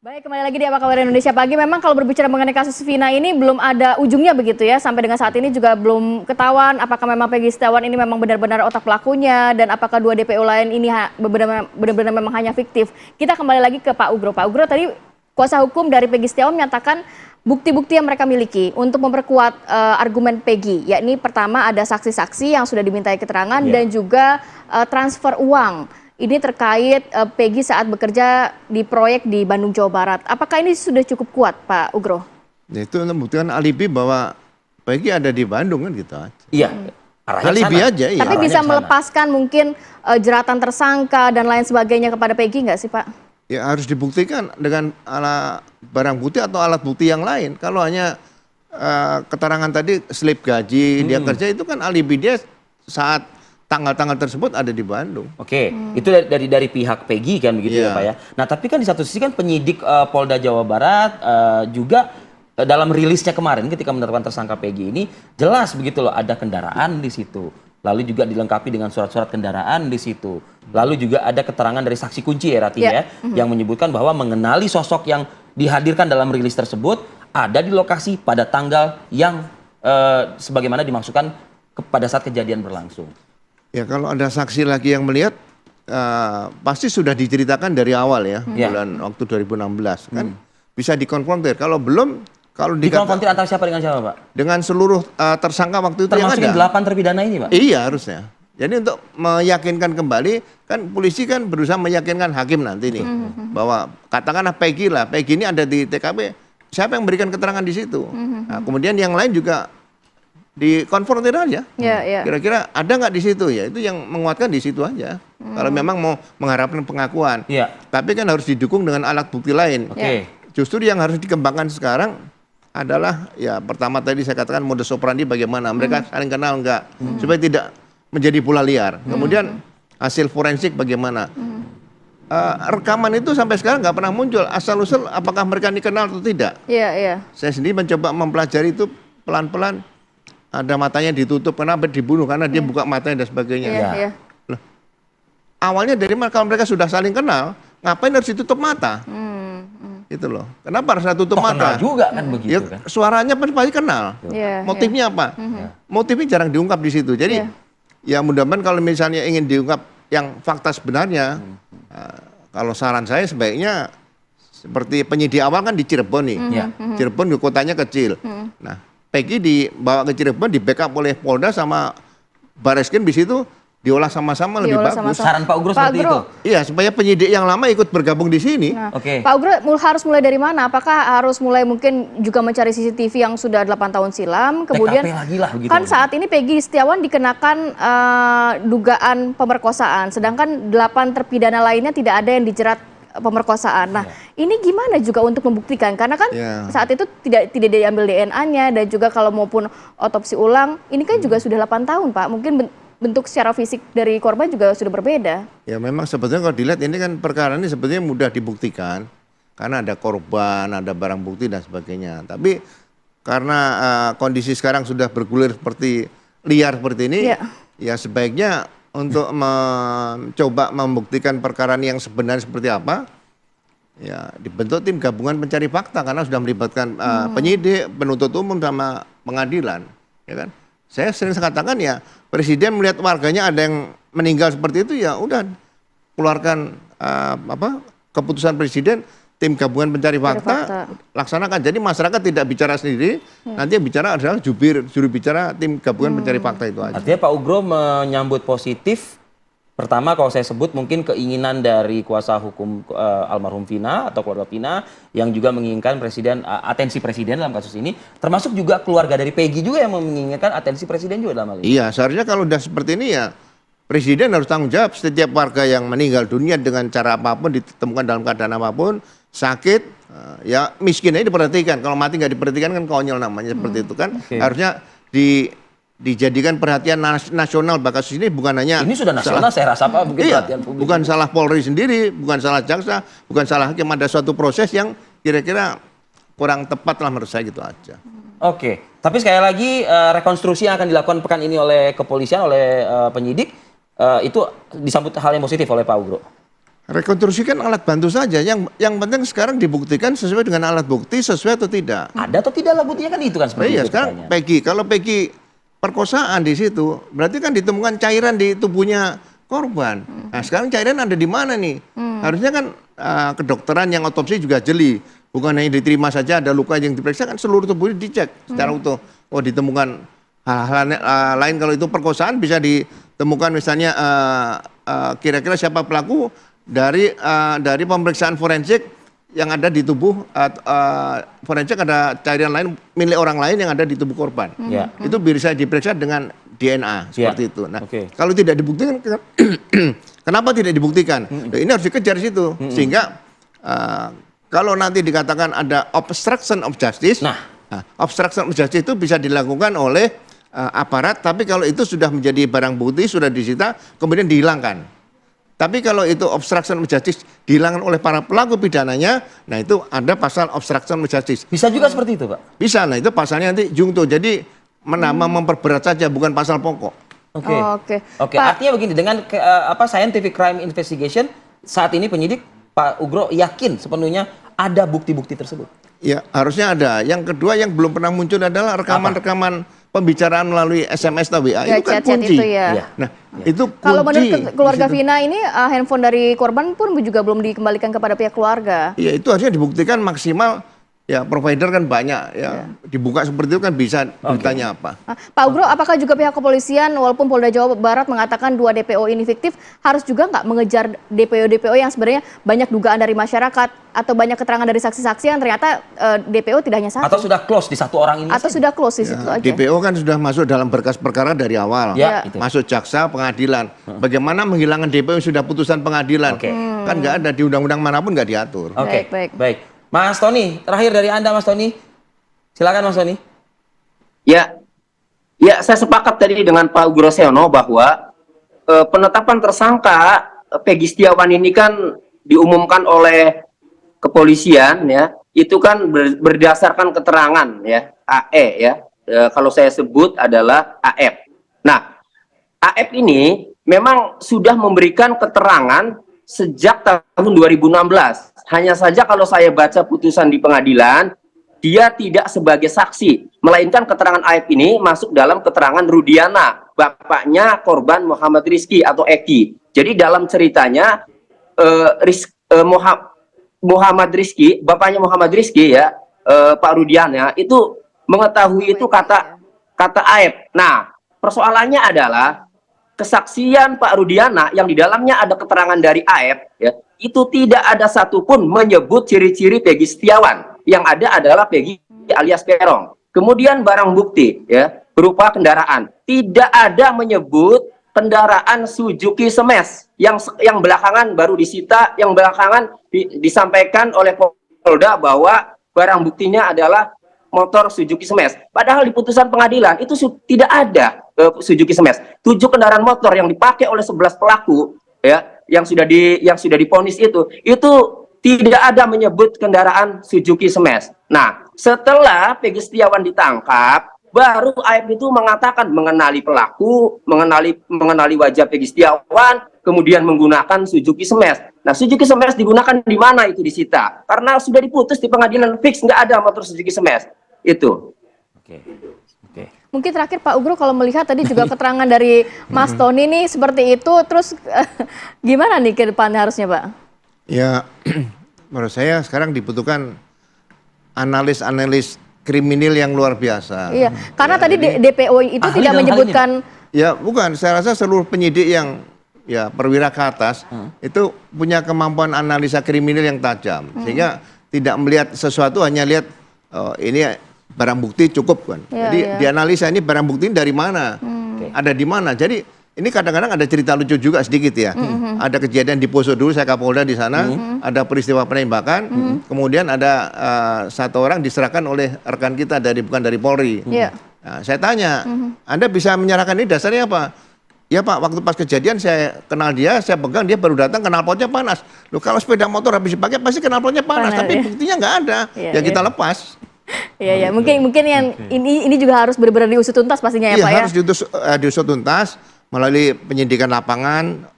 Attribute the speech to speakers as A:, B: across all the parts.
A: Baik, kembali lagi di Apa Kabar Indonesia Pagi. Memang kalau berbicara mengenai kasus Vina ini belum ada ujungnya begitu ya. Sampai dengan saat ini juga belum ketahuan apakah memang Peggy Setiawan ini memang benar-benar otak pelakunya dan apakah dua DPO lain ini benar-benar memang hanya fiktif. Kita kembali lagi ke Pak Ugro. Pak Ugro, tadi kuasa hukum dari Peggy Setiawan menyatakan bukti-bukti yang mereka miliki untuk memperkuat argumen Peggy, yakni pertama ada saksi-saksi yang sudah dimintai keterangan dan juga transfer uang. Ini terkait Peggy saat bekerja di proyek di Bandung, Jawa Barat. Apakah ini sudah cukup kuat, Pak Ugro?
B: Ya, itu membuktikan alibi bahwa Peggy ada di Bandung kan gitu aja.
C: Iya,
B: alibi
C: sana.
B: aja. Iya.
A: Tapi bisa melepaskan mungkin jeratan tersangka dan lain sebagainya kepada Peggy nggak sih, Pak?
B: Ya harus dibuktikan dengan barang bukti atau alat bukti yang lain. Kalau hanya keterangan tadi slip gaji, dia kerja, itu kan alibi dia saat tanggal-tanggal tersebut ada di Bandung.
C: Oke, itu dari pihak Peggy kan begitu ya Pak ya. Nah tapi kan di satu sisi kan penyidik Polda Jawa Barat juga dalam rilisnya kemarin ketika menetapkan tersangka Peggy ini jelas begitu loh, ada kendaraan di situ. Lalu juga dilengkapi dengan surat-surat kendaraan di situ. Lalu juga ada keterangan dari saksi kunci ya Rati ya, yang menyebutkan bahwa mengenali sosok yang dihadirkan dalam rilis tersebut ada di lokasi pada tanggal yang sebagaimana dimaksudkan pada saat kejadian berlangsung.
B: Ya kalau ada saksi lagi yang melihat, pasti sudah diceritakan dari awal ya, bulan waktu 2016 kan, bisa dikonfrontir. Kalau belum, kalau
C: dikonfrontir antara siapa dengan siapa Pak?
B: Dengan seluruh tersangka waktu itu
C: termasuk
B: yang ada.
C: 8 terpidana ini Pak?
B: Iya harusnya. Jadi untuk meyakinkan kembali, kan polisi kan berusaha meyakinkan hakim nanti nih, bahwa katakanlah Peggy ini ada di TKP, siapa yang memberikan keterangan di situ. Nah, kemudian yang lain juga dikonfrontir aja. Kira-kira ada nggak di situ ya? Itu yang menguatkan di situ aja. Kalau memang mau mengharapkan pengakuan. Tapi kan harus didukung dengan alat bukti lain. Justru yang harus dikembangkan sekarang adalah ya pertama tadi saya katakan modus operandi bagaimana mereka saling kenal enggak supaya tidak menjadi bola liar. Kemudian hasil forensik bagaimana. Rekaman itu sampai sekarang nggak pernah muncul asal-usul apakah mereka dikenal atau tidak. Saya sendiri mencoba mempelajari itu pelan-pelan. Ada matanya ditutup, kenapa dibunuh? Karena dia buka matanya dan sebagainya. Loh, awalnya dari mana? Kalau mereka sudah saling kenal, ngapain harus ditutup mata? Itu loh. Kenapa harus tutup mata?
C: Kenal juga kan begitu kan?
B: Suaranya pasti kenal. Motifnya apa? Motifnya jarang diungkap di situ. Jadi ya mudah-mudahan kalau misalnya ingin diungkap yang fakta sebenarnya, kalau saran saya sebaiknya seperti penyidik awal kan di Cirebon nih. Cirebon kotanya kecil. Nah, Peggy dibawa ke Cirebon, di backup oleh Polda sama Bareskrim di situ diolah sama-sama lebih bagus.
C: Saran Pak Ugro seperti itu.
B: Iya, supaya penyidik yang lama ikut bergabung di sini.
A: Pak Ugro harus mulai dari mana? Apakah harus mulai mungkin juga mencari CCTV yang sudah 8 tahun silam? Kemudian
C: lagi lah, begitu,
A: kan saat ini Peggy Setiawan dikenakan dugaan pemerkosaan, sedangkan 8 terpidana lainnya tidak ada yang dijerat pemerkosaan. Nah, ini gimana juga untuk membuktikan? Karena kan saat itu tidak diambil DNA-nya dan juga kalau maupun otopsi ulang, ini kan juga sudah 8 tahun, Pak. Mungkin bentuk secara fisik dari korban juga sudah berbeda. Ya
B: memang sebetulnya kalau dilihat ini kan perkara ini sebetulnya mudah dibuktikan karena ada korban, ada barang bukti dan sebagainya. Tapi karena kondisi sekarang sudah bergulir seperti liar seperti ini, ya sebaiknya untuk mencoba membuktikan perkara yang sebenarnya seperti apa, ya dibentuk tim gabungan pencari fakta karena sudah melibatkan penyidik, penuntut umum sama pengadilan, ya kan? Saya sering katakan ya presiden melihat warganya ada yang meninggal seperti itu ya udah keluarkan keputusan presiden, tim gabungan pencari fakta laksanakan. Jadi masyarakat tidak bicara sendiri, nanti yang bicara adalah juru bicara tim gabungan pencari fakta itu aja.
C: Artinya Pak Ugro menyambut positif. Pertama kalau saya sebut mungkin keinginan dari kuasa hukum almarhum Vina atau keluarga Vina yang juga menginginkan atensi presiden dalam kasus ini, termasuk juga keluarga dari Peggy juga yang menginginkan atensi presiden juga dalam hal ini.
B: Iya, seharusnya kalau udah seperti ini ya presiden harus tanggung jawab setiap warga yang meninggal dunia dengan cara apapun, ditemukan dalam keadaan apapun, sakit, ya miskin aja diperhatikan. Kalau mati nggak diperhatikan kan konyol namanya seperti itu kan. Harusnya dijadikan perhatian nasional bahwa kasus ini bukan hanya
C: ini sudah nasional saya rasa Pak, mungkin perhatian publik.
B: Bukan salah Polri sendiri, bukan salah jaksa, bukan salah hakim, ada suatu proses yang kira-kira kurang tepat lah menurut saya gitu aja.
C: Oke, tapi sekali lagi rekonstruksi yang akan dilakukan pekan ini oleh kepolisian, oleh penyidik itu disambut hal yang positif oleh Pak Ugro.
B: Rekonstruksi kan alat bantu saja. Yang penting sekarang dibuktikan sesuai dengan alat bukti, sesuai atau tidak.
C: Ada atau tidak lah buktinya kan itu kan seperti
B: Iya,
C: itu
B: sekarang
C: pertanyaannya.
B: Peggy, kalau Peggy perkosaan di situ, berarti kan ditemukan cairan di tubuhnya korban. Nah, sekarang cairan ada di mana nih? Harusnya kan kedokteran yang otopsi juga jeli. Bukan hanya diterima saja ada luka yang diperiksa, kan seluruh tubuhnya dicek secara utuh. Oh, ditemukan hal-hal lain. Kalau itu perkosaan bisa ditemukan misalnya kira-kira siapa pelaku dari pemeriksaan forensik yang ada di tubuh forensik, ada cairan lain milik orang lain yang ada di tubuh korban.
C: Ya.
B: Itu bisa diperiksa dengan DNA seperti
C: Ya.
B: itu. Nah,
C: Oke.
B: kalau tidak dibuktikan, kenapa tidak dibuktikan? Nah, ini harus dikejar situ, sehingga kalau nanti dikatakan ada obstruction of justice,
C: Nah.
B: obstruction of justice itu bisa dilakukan oleh aparat, tapi kalau itu sudah menjadi barang bukti, sudah disita, kemudian dihilangkan. Tapi kalau itu obstruction of justice dihilangkan oleh para pelaku pidananya, nah itu ada pasal obstruction of justice.
C: Bisa juga seperti itu, Pak.
B: Bisa, nah itu pasalnya nanti jungto. Jadi menambah memperberat saja, bukan pasal pokok.
C: Oke.
A: Oh, oke.
C: Oke,
A: Pak-
C: artinya begini, dengan scientific crime investigation saat ini penyidik Pak Ugro yakin sepenuhnya ada bukti-bukti tersebut.
B: Ya, harusnya ada. Yang kedua yang belum pernah muncul adalah rekaman-rekaman pembicaraan melalui SMS atau WA.
A: Ya,
B: Itu kan
A: chat-chat
B: kunci.
A: itu ya.
C: Iya.
B: Nah, itu kunci.
A: Kalau menurut keluarga
B: di situ.
A: Vina ini handphone dari korban pun juga belum dikembalikan kepada pihak keluarga.
B: Iya, itu harusnya dibuktikan maksimal. Ya, provider kan banyak ya. Dibuka seperti itu kan bisa ditanya apa.
A: Pak Ugro, apakah juga pihak kepolisian walaupun Polda Jawa Barat mengatakan 2 DPO ini fiktif, harus juga nggak mengejar DPO-DPO yang sebenarnya banyak dugaan dari masyarakat atau banyak keterangan dari saksi-saksi yang ternyata DPO tidak hanya satu?
C: Atau sudah close di satu orang ini?
A: Atau sudah close di situ
B: Ya,
A: aja?
B: DPO kan sudah masuk dalam berkas perkara dari awal.
C: Ya,
A: Ya.
C: itu.
B: Masuk jaksa, pengadilan. Bagaimana menghilangkan DPO yang sudah putusan pengadilan?
C: Oke.
B: Kan nggak ada di undang-undang manapun nggak diatur.
C: Oke,
A: Baik,
C: baik. Mas Tony, terakhir dari Anda, Mas Tony. Silakan, Mas Tony.
D: Ya, saya sepakat tadi dengan Pak Ugro Seono bahwa penetapan tersangka Peggy Setiawan ini kan diumumkan oleh kepolisian ya, itu kan berdasarkan keterangan ya, AE ya. Kalau saya sebut adalah AF. Nah, AF ini memang sudah memberikan keterangan sejak tahun 2016. Hanya saja kalau saya baca putusan di pengadilan, dia tidak sebagai saksi, melainkan keterangan AF ini masuk dalam keterangan Rudiana, bapaknya korban Muhammad Rizky atau Eki. Jadi dalam ceritanya Muhammad Rizky, bapaknya Muhammad Rizky ya, Pak Rudiana itu mengetahui itu kata AF. Nah, persoalannya adalah kesaksian Pak Rudiana yang di dalamnya ada keterangan dari AF ya, itu tidak ada satupun menyebut ciri-ciri Peggy Setiawan. Yang ada adalah Peggy alias Peron. Kemudian barang bukti ya, berupa kendaraan. Tidak ada menyebut kendaraan Suzuki Smash yang belakangan baru disita, yang belakangan disampaikan oleh Polda bahwa barang buktinya adalah motor Suzuki Smash. Padahal di putusan pengadilan itu tidak ada Suzuki Smash. 7 kendaraan motor yang dipakai oleh 11 pelaku ya, yang sudah divonis itu tidak ada menyebut kendaraan Suzuki Smash. Nah, setelah Peggy Setiawan ditangkap, baru AF itu mengatakan mengenali pelaku, mengenali wajah Peggy Setiawan, kemudian menggunakan Suzuki Smash. Nah, Suzuki Smash digunakan di mana itu disita? Karena sudah diputus di pengadilan fix nggak ada motor Suzuki Smash. Itu.
C: Oke. Oke.
A: Mungkin terakhir Pak Ugro, kalau melihat tadi juga keterangan dari Mas Tony nih seperti itu, terus gimana nih ke depannya harusnya Pak?
B: Ya, menurut saya sekarang dibutuhkan analis kriminal yang luar biasa.
A: Iya, karena tadi DPO itu
C: ahli
A: tidak
C: dalam hal
A: menyebutkan.
B: Ya, bukan. Saya rasa seluruh penyidik yang ya perwira ke atas itu punya kemampuan analisa kriminal yang tajam, sehingga tidak melihat sesuatu hanya lihat ini barang bukti cukup kan.
A: Ya,
B: Jadi
A: ya.
B: dianalisa ini barang bukti dari mana, ada di mana. Jadi ini kadang-kadang ada cerita lucu juga sedikit ya. Ada kejadian di Poso dulu, saya Kapolda di sana, ada peristiwa penembakan, kemudian ada satu orang diserahkan oleh rekan kita bukan dari Polri.
A: Iya.
B: Nah, saya tanya, Anda bisa menyerahkan ini dasarnya apa? Ya Pak, waktu pas kejadian saya kenal dia, saya pegang, dia baru datang, knalpotnya panas. Loh, kalau sepeda motor habis dipakai pasti knalpotnya panas,
A: Panas,
B: tapi
A: iya.
B: buktinya nggak ada.
A: Iya,
B: Ya kita
A: iya.
B: lepas.
A: Iya, ya. Mungkin yang ini juga harus benar-benar diusut tuntas pastinya ya
B: Iya,
A: Pak ya.
B: harus diusut tuntas, melalui penyidikan lapangan,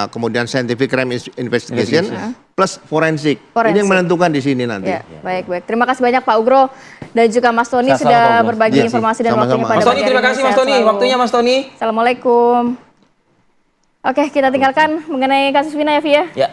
B: kemudian scientific crime investigation, plus forensik. Ini yang menentukan di sini nanti.
A: Ya, baik. Terima kasih banyak Pak Ugro dan juga Mas Tony
C: Sama-sama,
A: sudah
C: Pak Ugro.
A: berbagi
B: Iya,
A: informasi dan
B: sama-sama.
A: waktunya pada
C: Mas Tony,
A: pagi
C: terima
A: hari
C: kasih
A: ini.
C: Mas
A: Sehat
C: Tony.
A: selalu.
C: Waktunya Mas Tony.
A: Assalamualaikum. Oke, kita tinggalkan mengenai kasus Vina ya, Vi ya.
C: Ya.